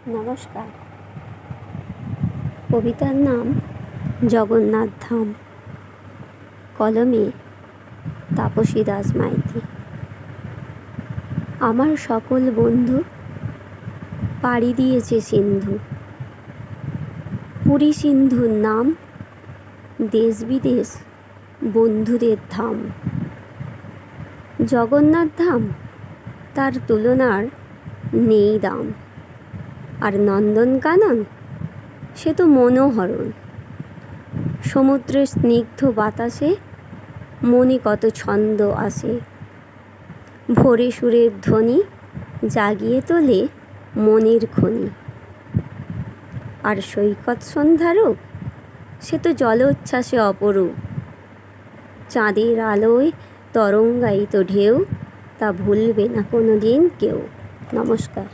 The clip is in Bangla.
নমস্কার। কবিতার নাম জগন্নাথ ধাম, কলমে তাপসী দাস মাইতি। আমার সকল বন্ধু পাড়ি দিয়েছে সিন্ধু, পুরী সিন্ধুর নাম, দেশ বিদেশ বন্ধুদের ধাম। জগন্নাথ ধাম, তার তুলনার নেই দাম। আর নন্দনকানন, সে তো মনোহরণ। সমুদ্রের স্নিগ্ধ বাতাসে মনে কত ছন্দ আসে। ভোরে সুরের ধ্বনি জাগিয়ে তোলে মনের খনি। আর সৈকত সন্ধ্যারও, সে তো জলোচ্ছ্বাসে অপরূপ। চাঁদের আলোয় তরঙ্গায়িত ঢেউ, তা ভুলবে না কোনো দিন কেউ। নমস্কার।